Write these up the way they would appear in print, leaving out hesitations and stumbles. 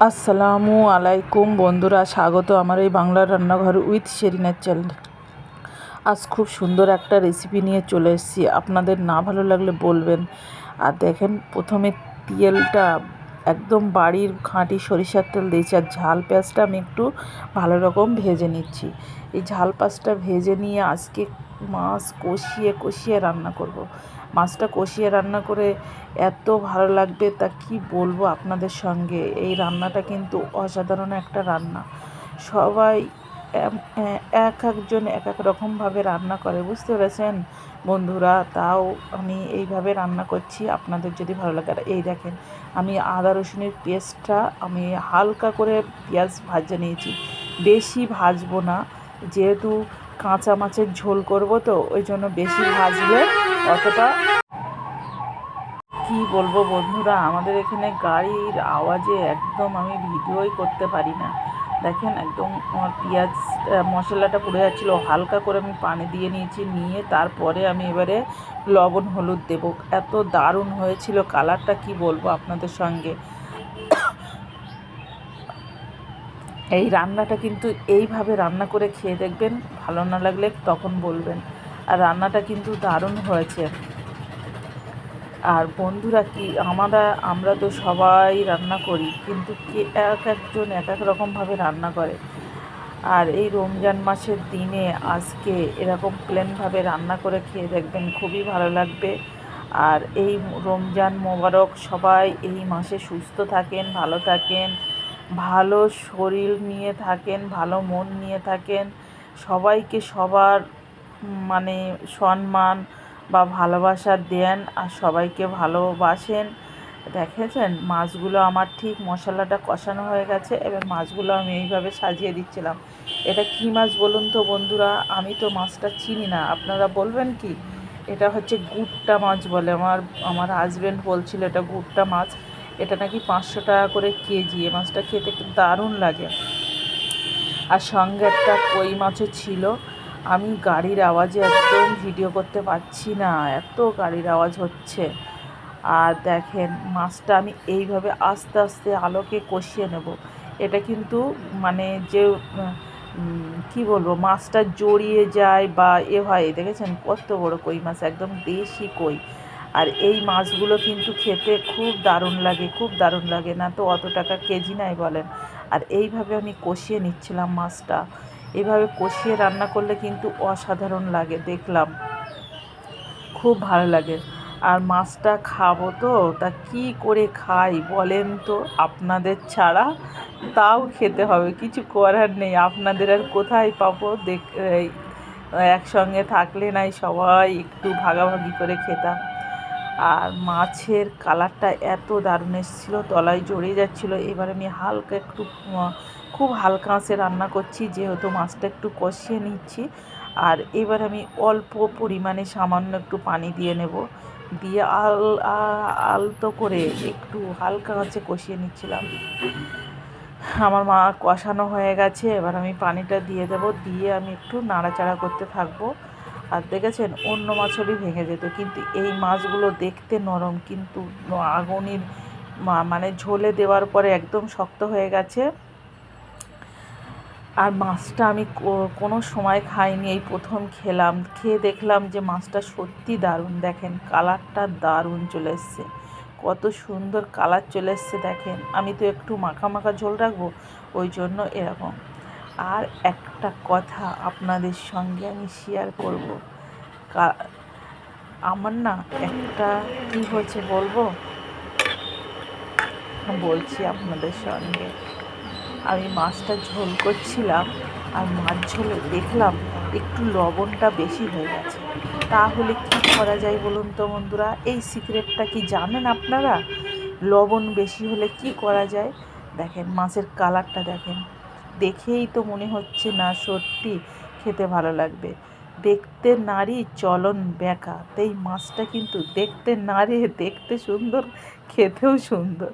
আসসালামু আলাইকুম বন্ধুরা, স্বাগত আমার এই বাংলার রান্নাঘর উইথ শেরিনার চ্যানেল। আজ খুব সুন্দর একটা রেসিপি নিয়ে চলে এসেছি, আপনাদের না ভালো লাগলে বলবেন। আর দেখেন, প্রথমে তেলটা একদম বাড়ির খাঁটি সরিষার তেল দিয়েছি, আর ঝাল পেঁয়াজটা আমি একটু ভালো রকম ভেজে নিচ্ছি। এই ঝাল পেঁয়াজটা ভেজে নিয়ে আজকে মাছ কষিয়ে কষিয়ে রান্না করব। মাছটা কষিয়ে রান্না করে এত ভালো লাগবে তা কি বলবো আপনাদের সঙ্গে। এই রান্নাটা কিন্তু অসাধারণ একটা রান্না। সবাই এক একজন এক এক রকমভাবে রান্না করে, বুঝতে পেরেছেন বন্ধুরা। তাও আমি এইভাবে রান্না করছি, আপনাদের যদি ভালো লাগে। আর এই দেখেন, আমি আদা রসুনের পেস্টটা আমি হালকা করে পেঁয়াজ ভাজে নিয়েছি, বেশি ভাজবো না, যেহেতু কাঁচা মাছের ঝোল করব, তো ওই জন্য বেশি ভাজলে অতটা কি বলবো বন্ধুরা, আমাদের এখানে গাড়ির আওয়াজে একদম আমি ভিডিওই করতে পারি না। দেখেন, একদম আমার পেঁয়াজ মশলাটা পুড়ে যাচ্ছিলো, হালকা করে আমি পানি দিয়ে নিয়েছি, নিয়ে তারপরে আমি এবারে লবণ হলুদ দেবো। এত দারুণ হয়েছিল কালারটা, কি বলবো আপনাদের সঙ্গে। এই রান্নাটা কিন্তু এইভাবে রান্না করে খেয়ে দেখবেন, ভালো না লাগলে তখন বলবেন। আর রান্নাটা কিন্তু দারুণ হয়েছে। আর বন্ধুরা, কি আমরা তো সবাই রান্না করি, কিন্তু এক একজন এক এক রকমভাবে রান্না করে। আর এই রমজান মাসের দিনে আজকে এরকম প্লেনভাবে রান্না করে খেয়ে দেখবেন, খুবই ভালো লাগবে। আর এই রমজান মোবারক, সবাই এই মাসে সুস্থ থাকেন, ভালো থাকেন, ভালো শরীর নিয়ে থাকেন, ভালো মন নিয়ে থাকেন। সবাইকে সবার মানে সম্মান বা ভালোবাসা দেন, আর সবাইকে ভালোবাসেন। দেখেছেন, মাছগুলো আমার ঠিক মশলাটা কষানো হয়ে গেছে, এবার মাছগুলো আমি এইভাবে সাজিয়ে দিচ্ছিলাম। এটা কি মাছ বলুন তো বন্ধুরা, আমি তো মাছটা চিনি না, আপনারা বলবেন কি? এটা হচ্ছে গুট্টা মাছ বলে, আমার হাজব্যান্ড বলছিল এটা গুট্টা মাছ। এটা নাকি 500 টাকা করে কেজি। এ মাছটা খেতে খুব দারুণ লাগে। আর সঙ্গে একটা কই মাছও ছিল। আমি গাড়ির আওয়াজে একদম ভিডিও করতে পারছি না, এত গাড়ির আওয়াজ হচ্ছে। আর দেখেন, মাছটা আমি এইভাবে আস্তে আস্তে আলোকে কষিয়ে নেব। এটা কিন্তু মানে যে কি বলবো, মাছটা জড়িয়ে যায় বা হয়, দেখেছেন কত বড় কই মাছ, একদম দেশি কই। আর এই মাছগুলো কিন্তু খেতে খুব দারুণ লাগে, খুব দারুণ লাগে, না তো অত টাকা কেজি নাই বলেন। আর এইভাবে আমি কষিয়ে নিচ্ছিলাম মাছটা। এইভাবে কষিয়ে রান্না করলে কিন্তু অসাধারণ লাগে, দেখলাম খুব ভালো লাগে। আর মাছটা খাবো তো, তা কি করে খাই বলেন তো আপনাদের ছাড়া? তাও খেতে হবে, কিছু করার নেই। আপনাদের আর কোথায় পাবো? একসঙ্গে থাকলে নাই সবাই একটু ভাগাভাগি করে খেতাম। আর মাছের কালারটা এত দারুণ এসেছিলো, তলায় জড়িয়ে যাচ্ছিলো। এবার আমি হালকা একটু খুব হালকা আঁচে রান্না করছি, যেহেতু মাছটা একটু কষিয়ে নিচ্ছি। আর এবার আমি অল্প পরিমাণে সামান্য একটু পানি দিয়ে নেব, দিয়ে আলতো করে একটু হালকা আঁচে কষিয়ে নিচ্ছিলাম। আমার মা কষানো হয়ে গেছে, এবার আমি পানিটা দিয়ে দেবো, দিয়ে আমি একটু নাড়াচাড়া করতে থাকবো। আর দেখেছেন, অন্য মাছ হলেই ভেঙে যেত, কিন্তু এই মাছগুলো দেখতে নরম, কিন্তু আগুনের মানে ঝোলে দেওয়ার পরে একদম শক্ত হয়ে গেছে। আর মাছটা আমি কোনো সময় খাইনি, এই প্রথম খেলাম, খেয়ে দেখলাম যে মাছটা সত্যি দারুণ। দেখেন, কালারটা দারুণ চলে এসছে, কত সুন্দর কালার চলে এসছে। দেখেন, আমি তো একটু মাখা মাখা ঝোল রাখবো, ওই জন্য এরকম। আর একটা কথা আপনাদের সঙ্গে আমি শেয়ার করব। আমার না একটা কি হয়েছে বলবো, বলছি আপনাদের সঙ্গে। আমি মাছটা ঝোল করছিলাম, আর মাছ ঝোলে দেখলাম একটু লবণটা বেশি হয়ে গেছে। তাহলে কি করা যায় বলুন তো বন্ধুরা? এই সিক্রেটটা কি জানেন আপনারা? লবণ বেশি হলে কি করা যায়? দেখেন, মাছের কালারটা দেখেন, দেখেই তো মনে হচ্ছে না সত্যি খেতে ভালো লাগবে। দেখতে নারী, চলন বেঁকা। তাই মাছটা কিন্তু দেখতে নারী, দেখতে সুন্দর, খেতেও সুন্দর,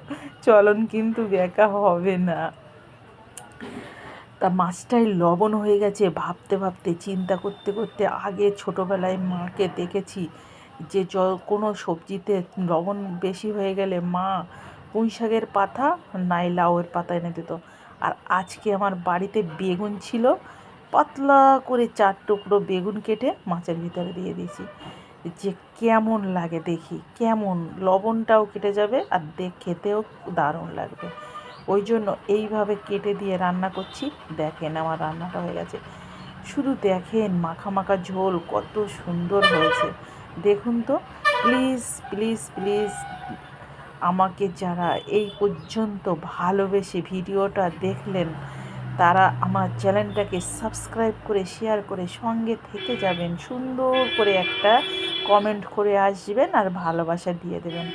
চলন কিন্তু বেঁকা হবে না। তা মাছটায় লবণ হয়ে গেছে, ভাবতে ভাবতে চিন্তা করতে করতে, আগে ছোটোবেলায় মাকে দেখেছি যে কোনো সবজিতে লবণ বেশি হয়ে গেলে মা পুঁই শাকের পাতা নাই লাউয়ের পাতা এনে দিত। আর আজকে আমার বাড়িতে বেগুন ছিল, পাতলা করে 4 টুকরো বেগুন কেটে মাছের ভিতরে দিয়ে দিয়েছি, যে কেমন লাগে দেখি, কেমন লবণটাও কেটে যাবে আর খেতেও দারুণ লাগবে। ওই জন্য এইভাবে কেটে দিয়ে রান্না করছি। দেখেন আমার রান্নাটা হয়ে গেছে, শুধু দেখেন মাখা মাখা ঝোল কত সুন্দর হয়েছে। দেখুন তো, প্লিজ প্লিজ প্লিজ আমাকে যারা এই পর্যন্ত ভালোবেসে ভিডিওটা দেখলেন তারা আমার চ্যানেলটাকে সাবস্ক্রাইব করে শেয়ার করে সঙ্গে থেকে যাবেন, সুন্দর করে একটা কমেন্ট করে আসবেন আর ভালোবাসা দিয়ে দেবেন।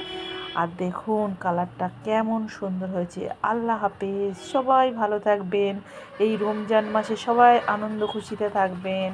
আর দেখুন কালারটা কেমন সুন্দর হয়েছে। আল্লাহ হাফেজ, সবাই ভালো থাকবেন, এই রমজান মাসে সবাই আনন্দ খুশিতে থাকবেন।